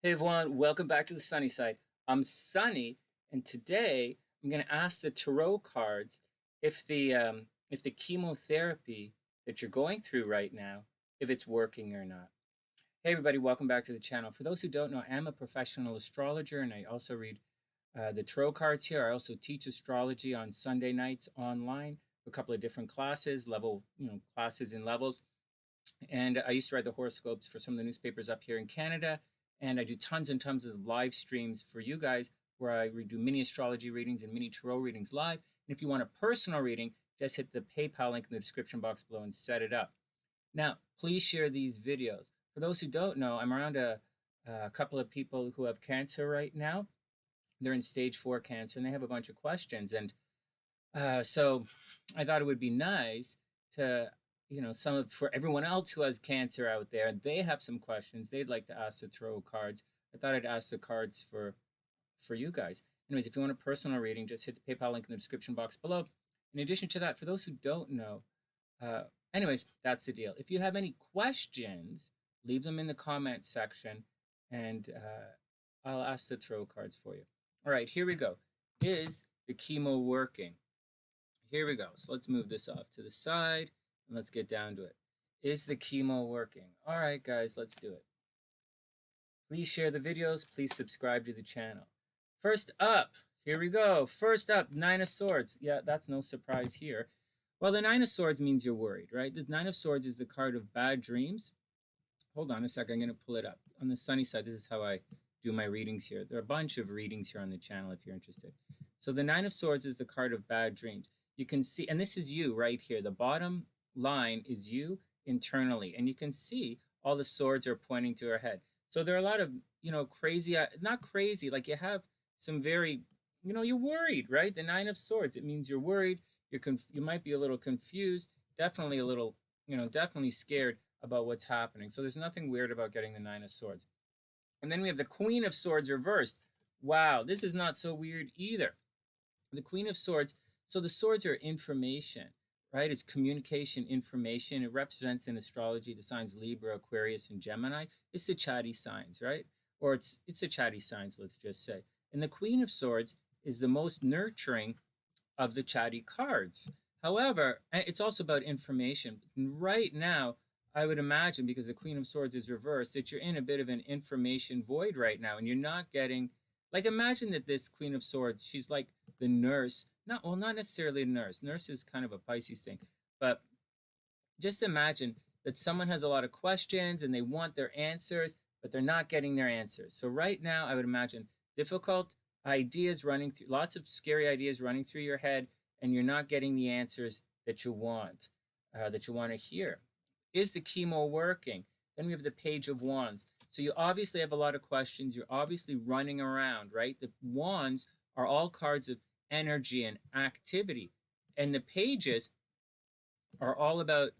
Hey everyone, welcome back to the sunny side. I'm Sunny, and today I'm going to ask the tarot cards if the chemotherapy that you're going through right now, if it's working or not. Hey everybody, welcome back to the channel. For those who don't know, I'm a professional astrologer, and I also read the tarot cards here. I also teach astrology on Sunday nights online, a couple of different classes, classes in levels. And I used to write the horoscopes for some of the newspapers up here in Canada. And I do tons and tons of live streams for you guys where I do mini astrology readings and mini tarot readings live. And if you want a personal reading, just hit the PayPal link in the description box below and set it up. Now, please share these videos. For those who don't know, I'm around a couple of people who have cancer right now. They're in stage 4 cancer and they have a bunch of questions. And so I thought it would be nice to for everyone else who has cancer out there, they have some questions they'd like to ask the tarot cards. I thought I'd ask the cards for you guys. Anyways, if you want a personal reading, just hit the PayPal link in the description box below. In addition to that, for those who don't know, anyways, that's the deal. If you have any questions, leave them in the comment section, and I'll ask the tarot cards for you. All right, here we go. Is the chemo working? Here we go. So let's move this off to the side. And let's get down to it. Is the chemo working? All right, guys, let's do it. Please share the videos. Please subscribe to the channel. First up, here we go. First up, 9 of Swords. Yeah, that's no surprise here. Well, the 9 of Swords means you're worried, right? The 9 of Swords is the card of bad dreams. Hold on a second. I'm going to pull it up. On the sunny side, this is how I do my readings here. There are a bunch of readings here on the channel if you're interested. So the 9 of Swords is the card of bad dreams. You can see, and this is you right here. The bottom line is you internally, and you can see all the swords are pointing to her head. So there are a lot of crazy, not crazy, like you have some very, you're worried, right? The 9 of Swords, it means you're worried, you might be a little confused, definitely a little, definitely scared about what's happening. So there's nothing weird about getting the 9 of Swords. And then we have the Queen of Swords reversed. Wow, this is not so weird either. The Queen of Swords, so the swords are information, right? It's communication, information. It represents in astrology the signs Libra, Aquarius, and Gemini. It's the chatty signs, right? Or it's the chatty signs, let's just say. And the Queen of Swords is the most nurturing of the chatty cards. However, it's also about information. Right now, I would imagine, because the Queen of Swords is reversed, that you're in a bit of an information void right now, and you're not getting, like, imagine that this Queen of Swords, she's like the nurse. Not necessarily a nurse. Nurse is kind of a Pisces thing. But just imagine that someone has a lot of questions and they want their answers, but they're not getting their answers. So right now, I would imagine difficult ideas running through, lots of scary ideas running through your head, and you're not getting the answers that you want to hear. Is the chemo working? Then we have the Page of Wands. So you obviously have a lot of questions. You're obviously running around, right? The Wands are all cards of energy and activity, and the pages are all about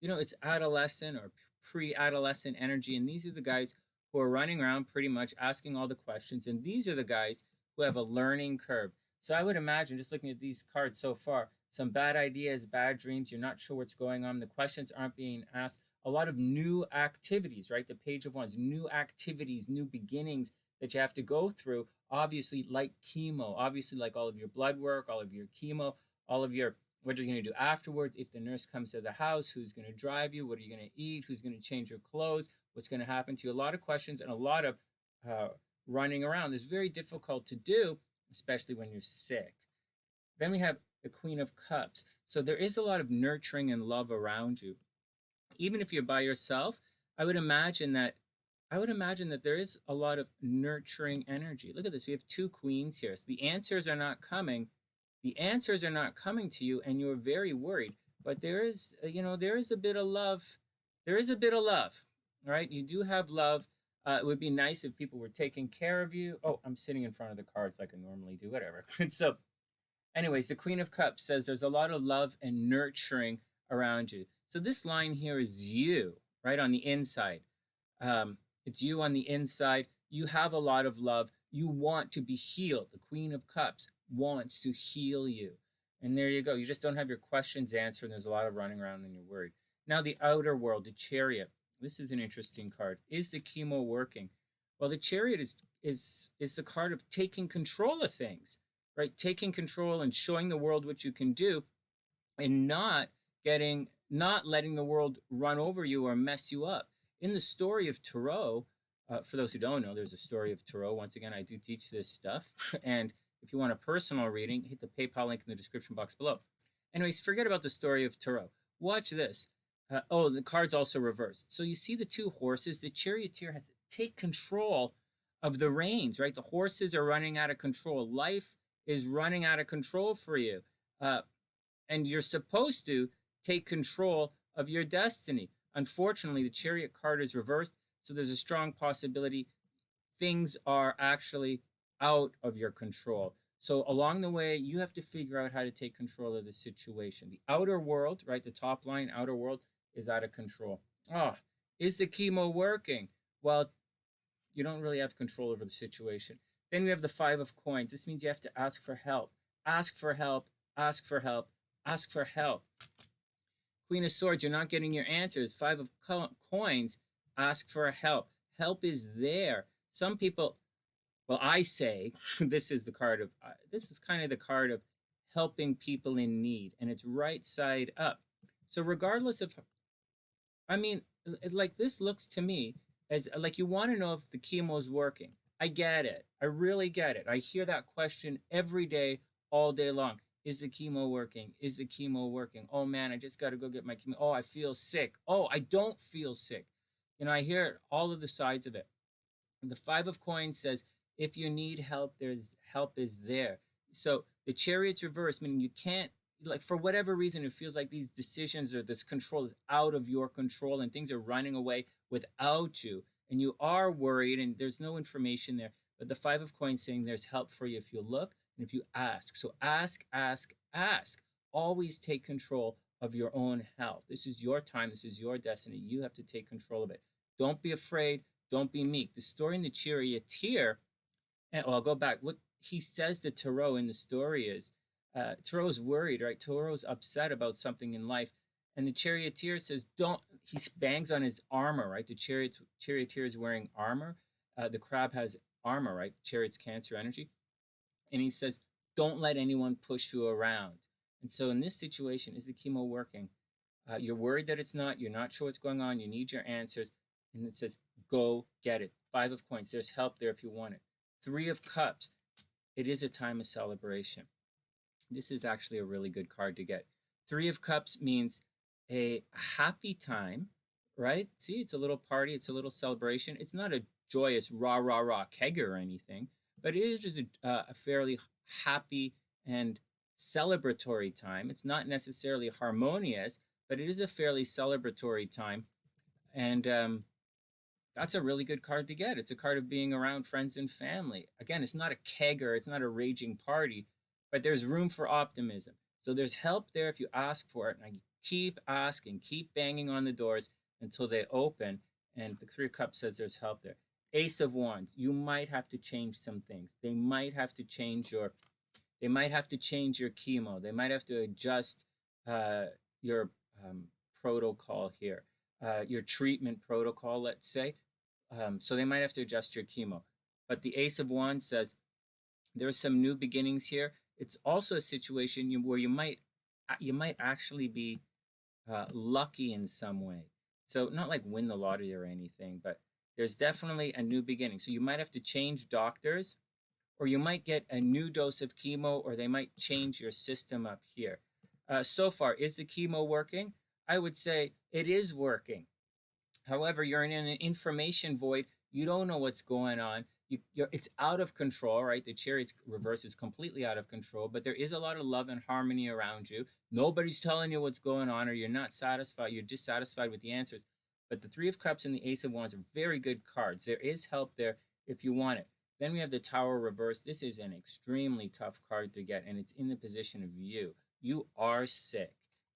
it's adolescent or pre-adolescent energy, and these are the guys who are running around pretty much asking all the questions, and these are the guys who have a learning curve. So I would imagine, just looking at these cards so far, some bad ideas, bad dreams, you're not sure what's going on, the questions aren't being asked, a lot of new activities, right? The Page of Wands, new activities, new beginnings that you have to go through, obviously like chemo, obviously like all of your blood work, all of your chemo, all of your, what are you going to do afterwards? If the nurse comes to the house, who's going to drive you? What are you going to eat? Who's going to change your clothes? What's going to happen to you? A lot of questions and a lot of running around. It's very difficult to do, especially when you're sick. Then we have the Queen of Cups. So there is a lot of nurturing and love around you. Even if you're by yourself, I would imagine that there is a lot of nurturing energy. Look at this. We have 2 queens here. So the answers are not coming. The answers are not coming to you, and you're very worried. But there is a bit of love. There is a bit of love, right? You do have love. It would be nice if people were taking care of you. Oh, I'm sitting in front of the cards like I normally do, whatever. So anyways, the Queen of Cups says there's a lot of love and nurturing around you. So this line here is you, right, on the inside. It's you on the inside. You have a lot of love. You want to be healed. The Queen of Cups wants to heal you. And there you go. You just don't have your questions answered, and there's a lot of running around and you're worried. Now the outer world, the Chariot. This is an interesting card. Is the chemo working? Well, the Chariot is the card of taking control of things, right? Taking control and showing the world what you can do, and not letting the world run over you or mess you up. In the story of Tarot, for those who don't know, there's a story of Tarot. Once again, I do teach this stuff, and if you want a personal reading, hit the PayPal link in the description box below. Anyways, forget about the story of Tarot. Watch this. Oh, the card's also reversed. So you see the two horses. The charioteer has to take control of the reins, right? The horses are running out of control. Life is running out of control for you. And you're supposed to take control of your destiny. Unfortunately, the Chariot card is reversed, so there's a strong possibility things are actually out of your control. So along the way, you have to figure out how to take control of the situation. The outer world, right, the top line, outer world, is out of control. Is the chemo working? Well, you don't really have control over the situation. Then we have the Five of Coins. This means you have to ask for help. Ask for help, ask for help, ask for help. Queen of Swords, you're not getting your answers. Five of Coins, ask for help. Help is there. Some people, well, I say this is kind of the card of helping people in need, and it's right side up. So regardless of, like this looks to me as like you want to know if the chemo is working. I get it. I really get it. I hear that question every day, all day long. Is the chemo working? Is the chemo working? Oh man, I just got to go get my chemo. Oh, I feel sick. Oh, I don't feel sick. I hear all of the sides of it. And the Five of Coins says, if you need help, there's help is there. So the Chariot's reversed, meaning you can't, like for whatever reason, it feels like these decisions or this control is out of your control and things are running away without you. And you are worried and there's no information there. But the Five of Coins saying there's help for you if you look and if you ask. So ask, ask, ask. Always take control of your own health. This is your time. This is your destiny. You have to take control of it. Don't be afraid. Don't be meek. The story in the Charioteer, and I'll go back. What he says to Tarot in the story is, Tarot's worried, right? Tarot's upset about something in life. And the Charioteer says, he bangs on his armor, right? The Charioteer is wearing armor. The crab has armor, right? Chariot's Cancer energy. And he says, don't let anyone push you around. And so in this situation, is the chemo working? You're worried that it's not. You're not sure what's going on. You need your answers. And it says, go get it. Five of Coins. There's help there if you want it. Three of Cups. It is a time of celebration. This is actually a really good card to get. Three of Cups means a happy time, right? See, it's a little party. It's a little celebration. It's not a joyous rah, rah, rah kegger or anything, but it is just a fairly happy and celebratory time. It's not necessarily harmonious, but it is a fairly celebratory time. And that's a really good card to get. It's a card of being around friends and family. Again, it's not a kegger. It's not a raging party, but there's room for optimism. So there's help there if you ask for it. And I keep asking, keep banging on the doors until they open. And the Three of Cups says there's help there. Ace of Wands. You might have to change some things. They might have to change your chemo. They might have to adjust your protocol here, your treatment protocol, let's say. So they might have to adjust your chemo. But the Ace of Wands says there are some new beginnings here. It's also a situation where you might actually be lucky in some way. So not like win the lottery or anything, but there's definitely a new beginning. So you might have to change doctors, or you might get a new dose of chemo, or they might change your system up here. So far, is the chemo working? I would say it is working. However, you're in an information void. You don't know what's going on. It's out of control, right? The Chariot's reverse is completely out of control, but there is a lot of love and harmony around you. Nobody's telling you what's going on, or you're not satisfied. You're dissatisfied with the answers. But the Three of Cups and the Ace of Wands are very good cards. There is help there if you want it. Then we have the Tower reverse. This is an extremely tough card to get, and it's in the position of you. You are sick,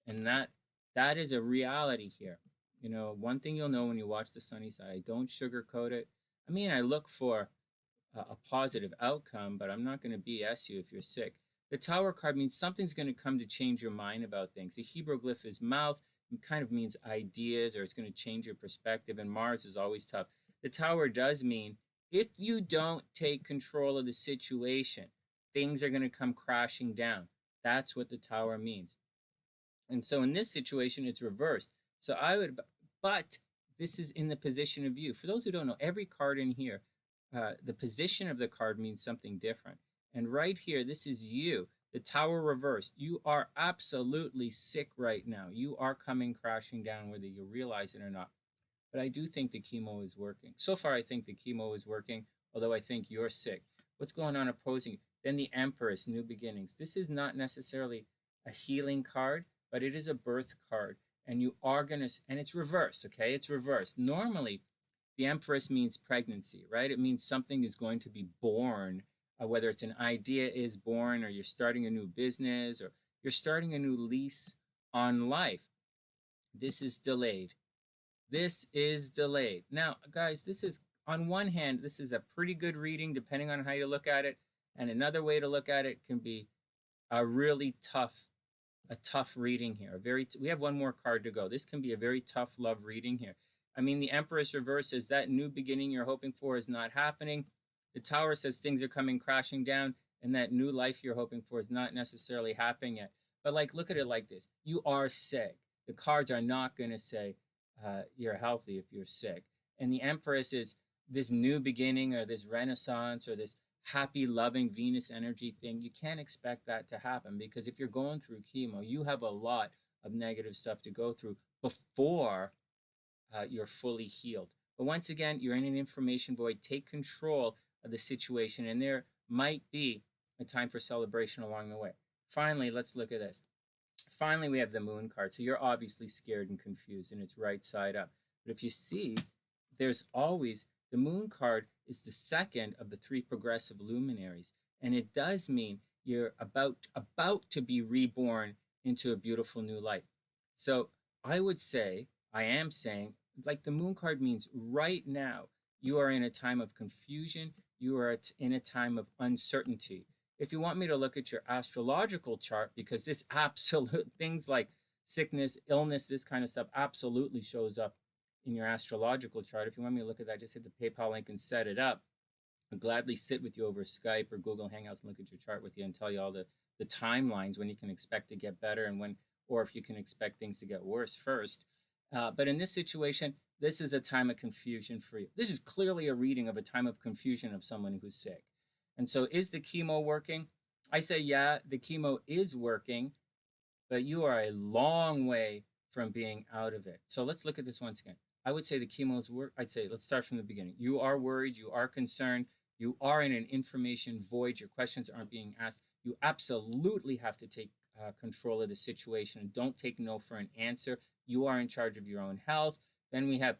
and that is a reality here. One thing you'll know when you watch The Sunny Side, I don't sugarcoat it. I look for a positive outcome, but I'm not going to BS you if you're sick. The Tower card means something's going to come to change your mind about things. The Hebrew glyph is mouth. It kind of means ideas, or it's going to change your perspective, and Mars is always tough. The Tower does mean If you don't take control of the situation, things are going to come crashing down. That's what the Tower means. And so in this situation, it's reversed. So but this is in the position of you. For those who don't know, every card in here, the position of the card means something different. And right here, this is you, the Tower reversed. You are absolutely sick right now. You are coming crashing down, whether you realize it or not. But I do think the chemo is working. So far, I think the chemo is working, although I think you're sick. What's going on opposing you? Then the Empress, New Beginnings. This is not necessarily a healing card, but it is a birth card. And you are going to, and it's reversed, okay? It's reversed. Normally, the Empress means pregnancy, right? It means something is going to be born, whether it's an idea is born, or you're starting a new business, or you're starting a new lease on life. This is delayed. This is delayed. Now, guys, this is, on one hand, this is a pretty good reading, depending on how you look at it. And another way to look at it can be a really tough reading here. We have one more card to go. This can be a very tough love reading here. I mean, the Empress reverse says that new beginning you're hoping for is not happening. The Tower says things are coming crashing down, and that new life you're hoping for is not necessarily happening yet. But like, look at it like this. You are sick. The cards are not going to say you're healthy if you're sick. And the Empress is this new beginning, or this renaissance, or this happy, loving Venus energy thing. You can't expect that to happen, because if you're going through chemo, you have a lot of negative stuff to go through before you're fully healed. But once again, you're in an information void. Take control of the situation, and there might be a time for celebration along the way. Finally, let's look at this. Finally, we have the Moon card. So you're obviously scared and confused, and it's right side up. But if you see, there's always, the Moon card is the second of the three progressive luminaries. And it does mean you're about to be reborn into a beautiful new life. So I am saying, like, the Moon card means right now, you are in a time of confusion. You are in a time of uncertainty. If you want me to look at your astrological chart, because this things like sickness, illness, this kind of stuff absolutely shows up in your astrological chart. If you want me to look at that, just hit the PayPal link and set it up. I'll gladly sit with you over Skype or Google Hangouts and look at your chart with you and tell you all the timelines when you can expect to get better, and when, or if you can expect things to get worse first. But in this situation, this is a time of confusion for you. This is clearly a reading of a time of confusion of someone who's sick. And so, is the chemo working? I say, yeah, the chemo is working, but you are a long way from being out of it. So let's look at this once again. I would say the chemo's work. I'd say, let's start from the beginning. You are worried. You are concerned. You are in an information void. Your questions aren't being asked. You absolutely have to take control of the situation. Don't take no for an answer. You are in charge of your own health. Then we have,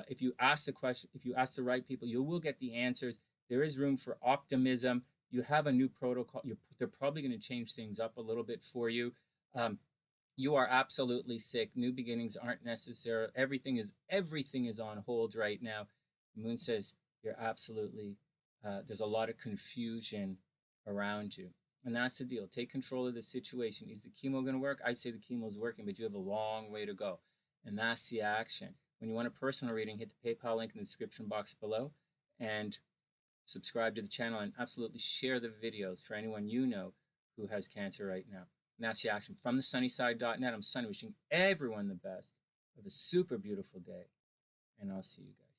if you ask the question, if you ask the right people, you will get the answers. There is room for optimism. You have a new protocol. They're probably going to change things up a little bit for you. You are absolutely sick. New beginnings aren't necessary. Everything is on hold right now. The Moon says you're absolutely, there's a lot of confusion around you. And that's the deal. Take control of the situation. Is the chemo going to work? I'd say the chemo is working, but you have a long way to go. And that's the action. When you want a personal reading, hit the PayPal link in the description box below and subscribe to the channel, and absolutely share the videos for anyone you know who has cancer right now. And that's the action. From TheSunnySide.net, I'm Sunny, wishing everyone the best. Have a super beautiful day, and I'll see you guys.